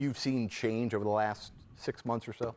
you've seen change over the last 6 months or so?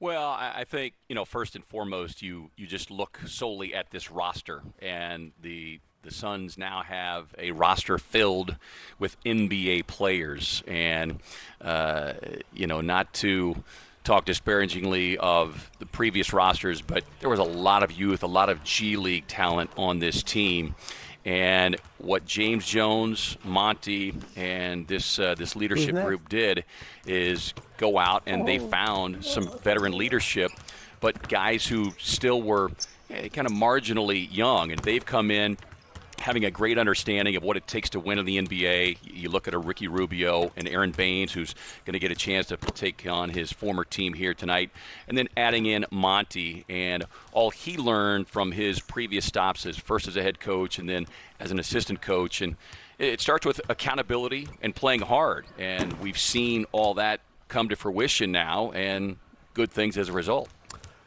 Well, I think, first and foremost, you just look solely at this roster, and the Suns now have a roster filled with NBA players, and not to talk disparagingly of the previous rosters, but there was a lot of youth, a lot of G League talent on this team. And what James Jones, Monty, and this leadership group did is go out and they found some veteran leadership, but guys who still were kind of marginally young, and they've come in having a great understanding of what it takes to win in the NBA. You look at a Ricky Rubio and A.Baynes, who's going to get a chance to take on his former team here tonight, and then adding in Monty and all he learned from his previous stops first as a head coach and then as an assistant coach. And it starts with accountability and playing hard, and we've seen all that come to fruition now, and good things as a result.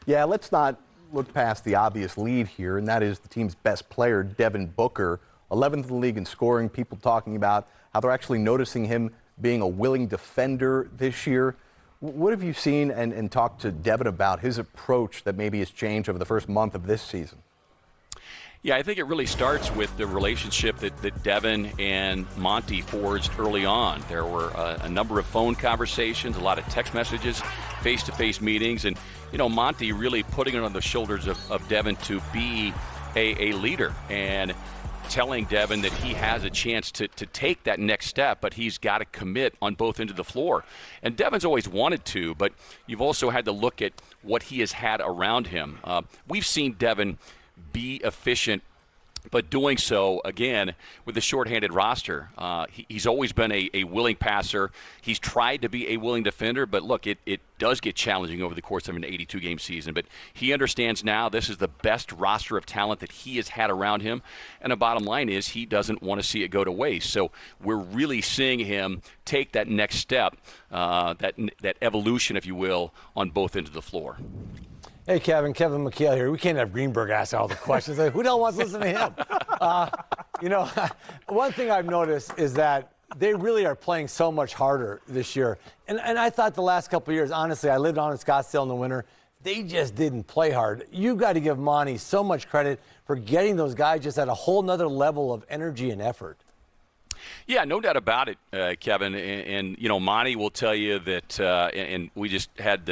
Yeah, let's not look past the obvious lead here, and that is the team's best player, Devin Booker, 11th in the league in scoring. People talking about how they're actually noticing him being a willing defender this year. What have you seen and talked to Devin about his approach that maybe has changed over the first month of this season? Yeah, I think it really starts with the relationship that Devin and Monty forged early on. There were a number of phone conversations, a lot of text messages, face-to-face meetings, and Monty really putting it on the shoulders of Devin to be a leader and telling Devin that he has a chance to take that next step, but he's got to commit on both ends of the floor. And Devin's always wanted to, but you've also had to look at what he has had around him. We've seen Devin be efficient, but doing so, again, with the shorthanded roster. He's always been a willing passer. He's tried to be a willing defender, but look, it does get challenging over the course of an 82-game season. But he understands now this is the best roster of talent that he has had around him. And the bottom line is he doesn't want to see it go to waste. So we're really seeing him take that next step, that evolution, if you will, on both ends of the floor. Hey, Kevin McHale here. We can't have Greenberg ask all the questions. Who the hell wants to listen to him? One thing I've noticed is that they really are playing so much harder this year. And I thought the last couple of years, honestly, I lived on in Scottsdale in the winter. They just didn't play hard. You've got to give Monty so much credit for getting those guys just at a whole nother level of energy and effort. Yeah, no doubt about it, Kevin. And Monty will tell you that, and we just had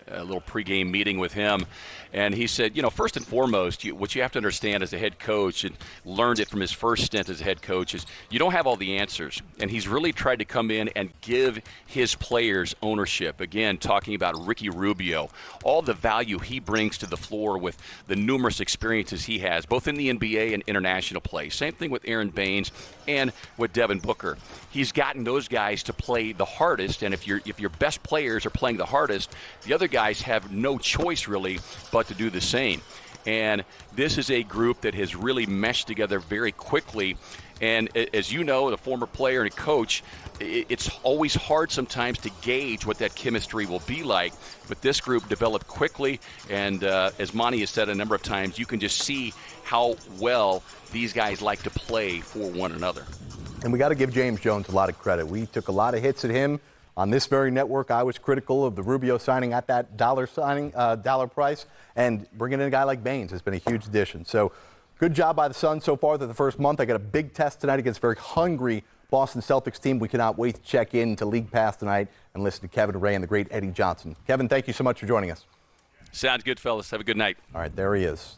a little pregame meeting with him, and he said, first and foremost, what you have to understand as a head coach, and learned it from his first stint as a head coach, is you don't have all the answers. And he's really tried to come in and give his players ownership. Again, talking about Ricky Rubio, all the value he brings to the floor with the numerous experiences he has, both in the NBA and international play. Same thing with A.Baynes and with Devin Booker. He's gotten those guys to play the hardest, and if your best players are playing the hardest, the other guys have no choice really but to do the same. And this is a group that has really meshed together very quickly. And as you know, the former player and a coach, it's always hard sometimes to gauge what that chemistry will be like. But this group developed quickly, and as Monty has said a number of times, you can just see how well these guys like to play for one another. And we got to give James Jones a lot of credit. We took a lot of hits at him on this very network. I was critical of the Rubio signing at that dollar price, and bringing in a guy like Baynes has been a huge addition. So good job by the Suns so far through the first month. I got a big test tonight against a very hungry Boston Celtics team. We cannot wait to check in to League Pass tonight and listen to Kevin Ray and the great Eddie Johnson. Kevin, thank you so much for joining us. Sounds good, fellas. Have a good night. All right, there he is.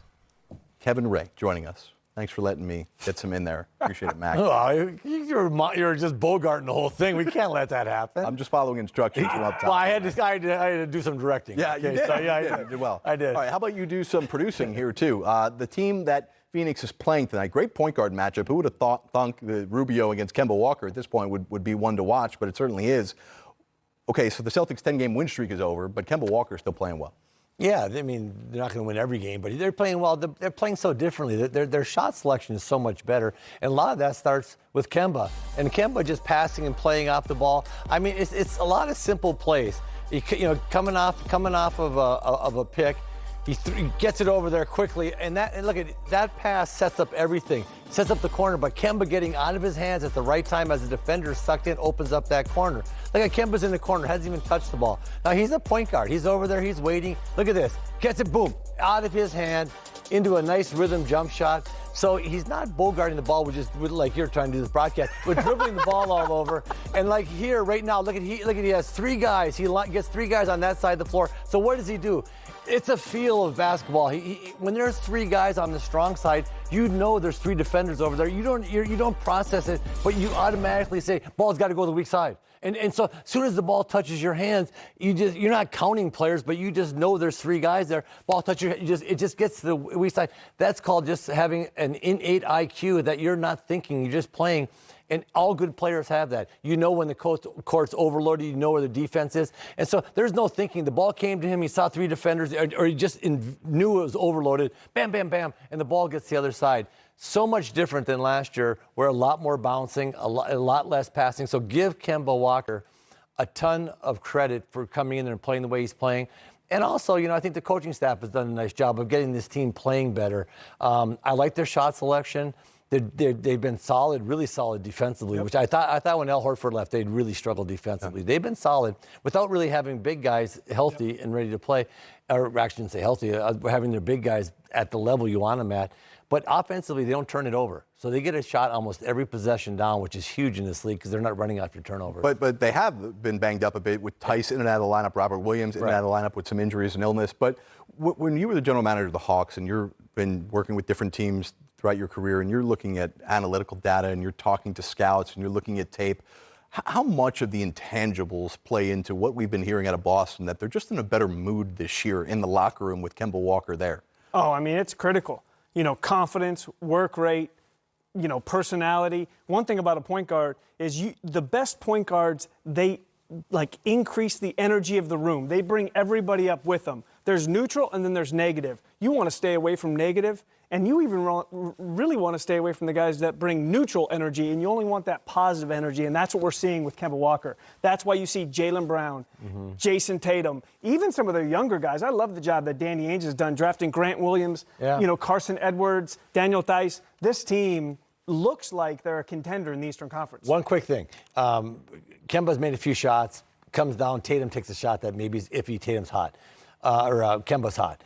Kevin Ray joining us. Thanks for letting me get some in there. Appreciate it, Mac. You're just bogarting the whole thing. We can't let that happen. I'm just following instructions from up top. Well, I had to do some directing. Yeah, you did. So, yeah, you did well. I did. All right, how about you do some producing here, too? The team that Phoenix is playing tonight, great point guard matchup. Who would have thought Rubio against Kemba Walker at this point would be one to watch, but it certainly is. Okay, so the Celtics' 10-game win streak is over, but Kemba Walker is still playing well. Yeah, I mean, they're not going to win every game, but they're playing well. They're playing so differently. Their shot selection is so much better. And a lot of that starts with Kemba. And Kemba just passing and playing off the ball. I mean, it's a lot of simple plays. Coming off of a pick, He gets it over there quickly, and look at that pass sets up everything. Sets up the corner, but Kemba getting out of his hands at the right time as the defender sucked in, opens up that corner. Look at Kemba's in the corner, hasn't even touched the ball. Now he's a point guard. He's over there, he's waiting. Look at this. Gets it, boom, out of his hand into a nice rhythm jump shot. So he's not bogarting the ball, like you're trying to do this broadcast. We're dribbling the ball all over. And like here, right now, look at he has 3 guys. He gets 3 guys on that side of the floor. So what does he do? It's a feel of basketball. When there's 3 guys on the strong side, you know there's 3 defenders over there. You don't process it, but you automatically say, ball's got to go to the weak side. And so as soon as the ball touches your hands, you're not counting players, but you just know there's 3 guys there. Ball touches your hand, it just gets to the weak side. That's called just having an innate IQ that you're not thinking, you're just playing. And all good players have that. You know when the court's overloaded, you know where the defense is. And so there's no thinking. The ball came to him, he saw 3 defenders, or he just knew it was overloaded. Bam, bam, bam, and the ball gets to the other side. So much different than last year, where a lot more bouncing, a lot less passing. So give Kemba Walker a ton of credit for coming in and playing the way he's playing. And also, I think the coaching staff has done a nice job of getting this team playing better. I like their shot selection. They've been solid, really solid defensively, which I thought when Al Horford left, they'd really struggled defensively. They've been solid without really having big guys healthy and ready to play, or actually I shouldn't say healthy, having their big guys at the level you want them at. But offensively, they don't turn it over. So they get a shot almost every possession down, which is huge in this league because they're not running after turnovers. But they have been banged up a bit with Tice in and out of the lineup, Robert Williams in and out of the lineup with some injuries and illness. But when you were the general manager of the Hawks and you've been working with different teams throughout your career and you're looking at analytical data and you're talking to scouts and you're looking at tape, how much of the intangibles play into what we've been hearing out of Boston, that they're just in a better mood this year in the locker room with Kemba Walker there? Oh, I mean, it's critical. Confidence, work rate, personality. One thing about a point guard is the best point guards, they increase the energy of the room. They bring everybody up with them. There's neutral and then there's negative. You want to stay away from negative, and you even really want to stay away from the guys that bring neutral energy, and you only want that positive energy, and that's what we're seeing with Kemba Walker. That's why you see Jaylen Brown, Jason Tatum, even some of their younger guys. I love the job that Danny Ainge has done drafting Grant Williams, Carson Edwards, Daniel Theis. This team looks like they're a contender in the Eastern Conference. One quick thing. Kemba's made a few shots, comes down, Tatum takes a shot that maybe is iffy, Tatum's hot, or Kemba's hot.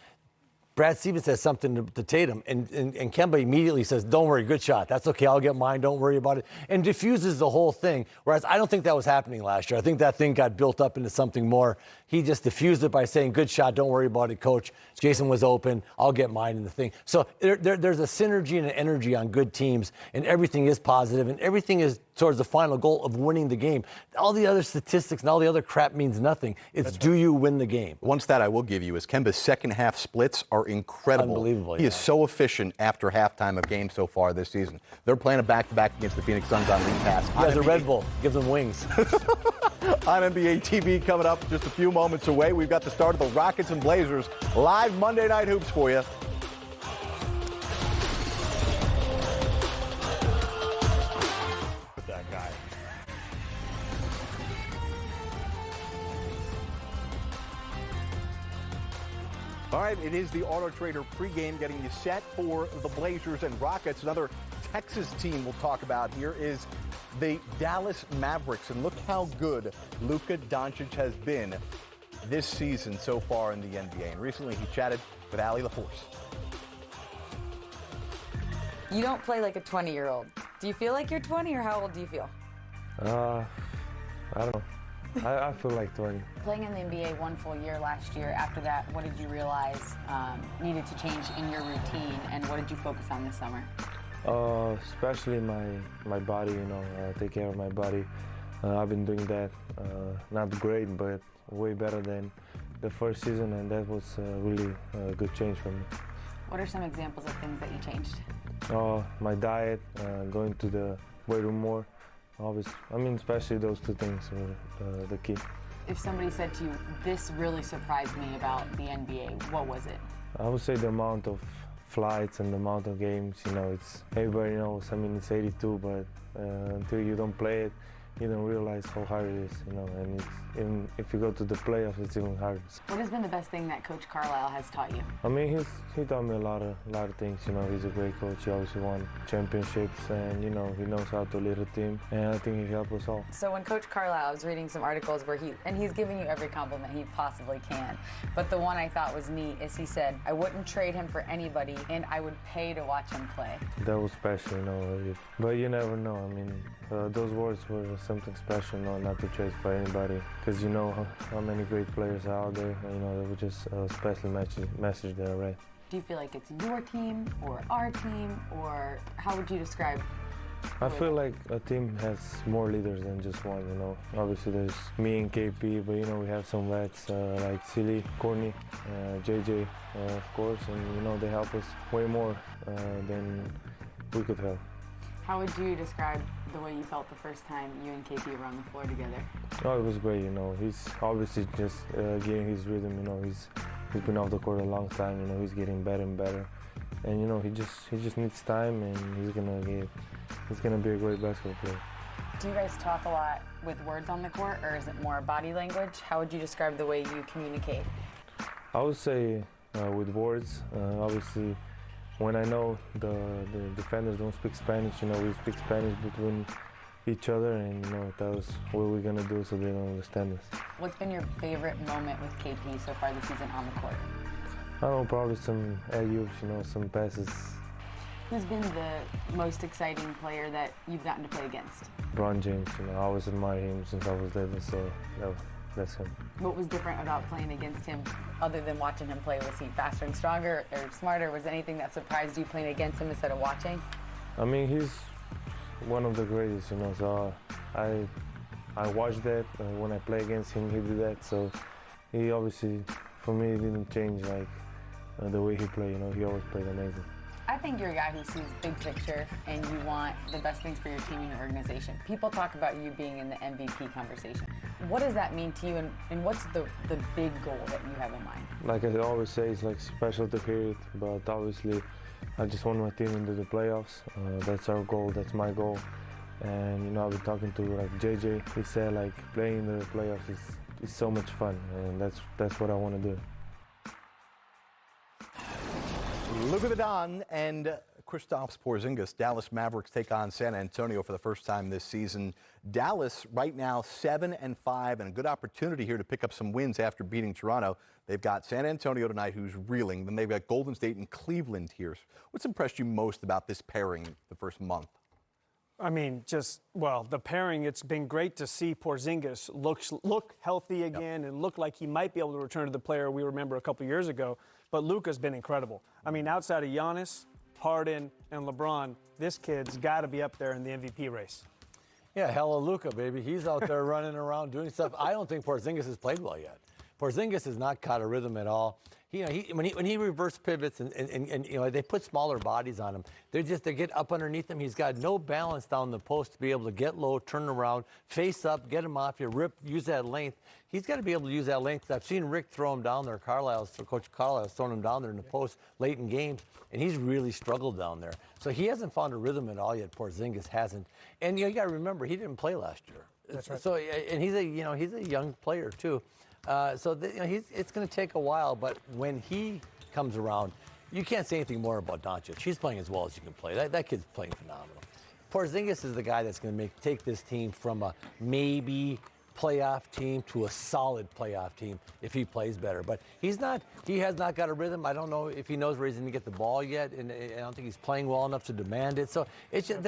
Brad Stevens says something to Tatum, and Kemba immediately says, don't worry, good shot. That's okay, I'll get mine, don't worry about it. And diffuses the whole thing, whereas I don't think that was happening last year. I think that thing got built up into something more. He just diffused it by saying, good shot, don't worry about it, coach. Jason was open, I'll get mine in the thing. So there's a synergy and an energy on good teams, and everything is positive, and everything is towards the final goal of winning the game. All the other statistics and all the other crap means nothing. It's do you win the game? One stat I will give you is Kemba's second half splits are incredible. Unbelievable. He is so efficient after halftime of games so far this season. They're playing a back-to-back against the Phoenix Suns on League Pass. Yeah, the Red Bull. Give them wings. On NBA TV coming up just a few moments away. We've got the start of the Rockets and Blazers live Monday Night Hoops for you. That guy. All right, it is the Auto Trader pregame getting you set for the Blazers and Rockets. Another Texas team we'll talk about here is the Dallas Mavericks, and look how good Luka Doncic has been this season so far in the NBA. And recently he chatted with Allie LaForce. You don't play like a 20-year-old. Do you feel like you're 20, or how old do you feel? I don't know. I feel like 20. Playing in the NBA one full year last year, after that, what did you realize needed to change in your routine, and what did you focus on this summer? Especially my body, take care of my body. I've been doing that, not great, but way better than the first season, and that was really a good change for me. What are some examples of things that you changed? My diet, going to the weight room more. Especially those 2 things are the key. If somebody said to you, this really surprised me about the NBA, what was it? I would say the amount of flights and the amount of games. Everybody knows. It's 82, but until you don't play it, you don't realize how hard it is, you know, and it's, even if you go to the playoffs, it's even harder. What has been the best thing that Coach Carlisle has taught you? I mean, he taught me a lot of things, you know. He's a great coach. He obviously won championships, and, you know, he knows how to lead a team, and I think he helped us all. So when Coach Carlisle, I was reading some articles where he's giving you every compliment he possibly can, but the one I thought was neat is he said, I wouldn't trade him for anybody, and I would pay to watch him play. That was special, you know, but you never know. I mean, those words were something special, you know, not to trade for anybody, because you know how many great players are out there. You know, it was just a special message there, right? Do you feel like it's your team or our team, or how would you describe? I feel like a team has more leaders than just one, you know. Obviously there's me and KP, but you know, we have some vets like Silly, Courtney, JJ, of course, and you know, they help us way more than we could help. How would you describe the way you felt the first time you and KP were on the floor together? Oh, it was great, you know. He's obviously just getting his rhythm, you know. He's been off the court a long time, you know. He's getting better and better, and you know, he just needs time, and he's gonna be a great basketball player. Do you guys talk a lot with words on the court, or is it more body language? How would you describe the way you communicate? I would say with words. Obviously, when I know the defenders don't speak Spanish, you know, we speak Spanish between each other, and you know, tell us what we're gonna do so they don't understand us. What's been your favorite moment with KP so far this season on the court? I don't know, probably some alley-oops, you know, some passes. Who's been the most exciting player that you've gotten to play against? LeBron James, you know, I always admired him since I was little, so that's him. What was different about playing against him other than watching him play? Was he faster and stronger or smarter? Was there anything that surprised you playing against him instead of watching? I mean, he's one of the greatest, you know, so I watched that. When I play against him, he did that, so he obviously, for me, didn't change like the way he played, you know, he always played amazing. I think you're a guy who sees big picture and you want the best things for your team and your organization. People talk about you being in the MVP conversation. What does that mean to you, and what's the big goal that you have in mind? Like I always say, it's like special to hear it, but obviously I just want my team into the playoffs. That's our goal, that's my goal. And you know, I've been talking to like JJ. He said like playing in the playoffs is so much fun, and that's what I want to do. Look at the Don and Kristaps Porzingis. Dallas Mavericks take on San Antonio for the first time this season. Dallas right now 7-5, and a good opportunity here to pick up some wins after beating Toronto. They've got San Antonio tonight, who's reeling. Then they've got Golden State and Cleveland here. What's impressed you most about this pairing the first month? I mean, the pairing, it's been great to see Porzingis look healthy again and look like he might be able to return to the player we remember a couple years ago. But Luka's been incredible. I mean, outside of Giannis, Harden, and LeBron, this kid's got to be up there in the MVP race. Yeah, hella Luka, baby. He's out there running around doing stuff. I don't think Porzingis has played well yet. Porzingis has not caught a rhythm at all. When he reverse pivots and you know, they put smaller bodies on him, they get up underneath him. He's got no balance down the post to be able to get low, turn around, face up, get him off you, rip, use that length. He's got to be able to use that length. I've seen Rick throw him down there. Coach Carlisle's thrown him down there in the post late in games, and he's really struggled down there. So he hasn't found a rhythm at all yet. Porzingis hasn't. And you got to remember, he didn't play last year. That's right. So and he's a young player too. It's going to take a while, but when he comes around, you can't say anything more about Doncic. He's playing as well as you can play. That kid's playing phenomenal. Porzingis is the guy that's going to take this team from a maybe playoff team to a solid playoff team if he plays better. But he has not got a rhythm. I don't know if he knows where he's going to get the ball yet, and I don't think he's playing well enough to demand it. So it's just,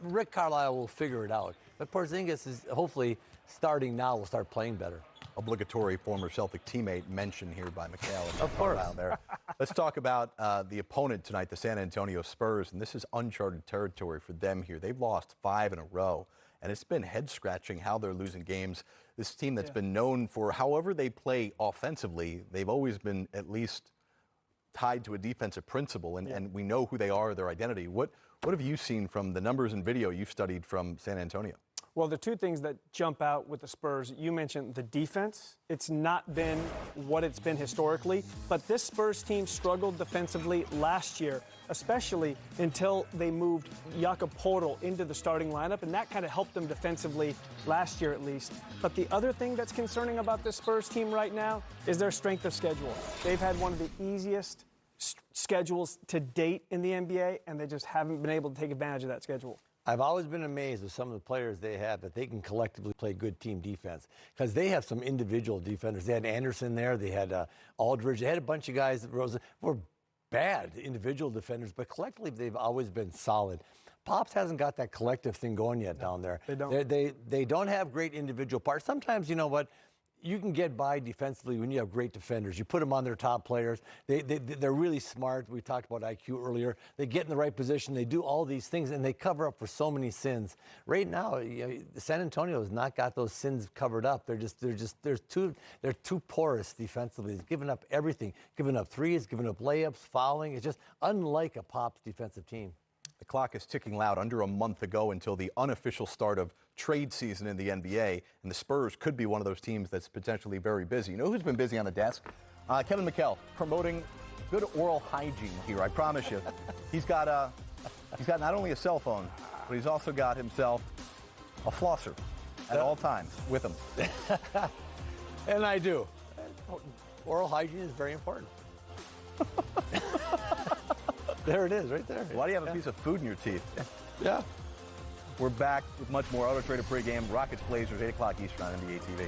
Rick Carlisle will figure it out. But Porzingis is hopefully starting now will start playing better. Obligatory former Celtic teammate mentioned here by MChale. Of course. There. Let's talk about the opponent tonight, the San Antonio Spurs, and this is uncharted territory for them here. They've lost 5 in a row, and it's been head-scratching how they're losing games. This team that's been known for however they play offensively, they've always been at least tied to a defensive principle, and we know who they are, their identity. What have you seen from the numbers and video you've studied from San Antonio? Well, the two things that jump out with the Spurs, you mentioned the defense. It's not been what it's been historically, but this Spurs team struggled defensively last year especially until they moved Jakob Poeltl into the starting lineup, and that kind of helped them defensively last year at least. But the other thing that's concerning about this Spurs team right now is their strength of schedule. They've had one of the easiest schedules to date in the NBA, and they just haven't been able to take advantage of that schedule. I've always been amazed with some of the players they have that they can collectively play good team defense because they have some individual defenders. They had Anderson there. They had Aldridge. They had a bunch of guys that were bad individual defenders, but collectively they've always been solid. Pops hasn't got that collective thing going yet down there. They don't. They don't have great individual parts. Sometimes, you know what? You can get by defensively when you have great defenders. You put them on their top players. They're really smart. We talked about IQ earlier. They get in the right position. They do all these things, and they cover up for so many sins. Right now, San Antonio has not got those sins covered up. They're too porous defensively. They've given up everything. Giving up threes, giving up layups, fouling. It's just unlike a Pops defensive team. The clock is ticking loud. Under a month to go until the unofficial start of trade season in the NBA, and the Spurs could be one of those teams that's potentially very busy. You know who's been busy on the desk? Kevin McHale, promoting good oral hygiene here. I promise you. He's got not only a cell phone, but he's also got himself a flosser at all times with him. And I do. Oral hygiene is very important. There it is, right there. Why do you have a piece of food in your teeth? Yeah. We're back with much more Auto Trader pregame. Rockets Blazers, 8 o'clock Eastern on NBA TV.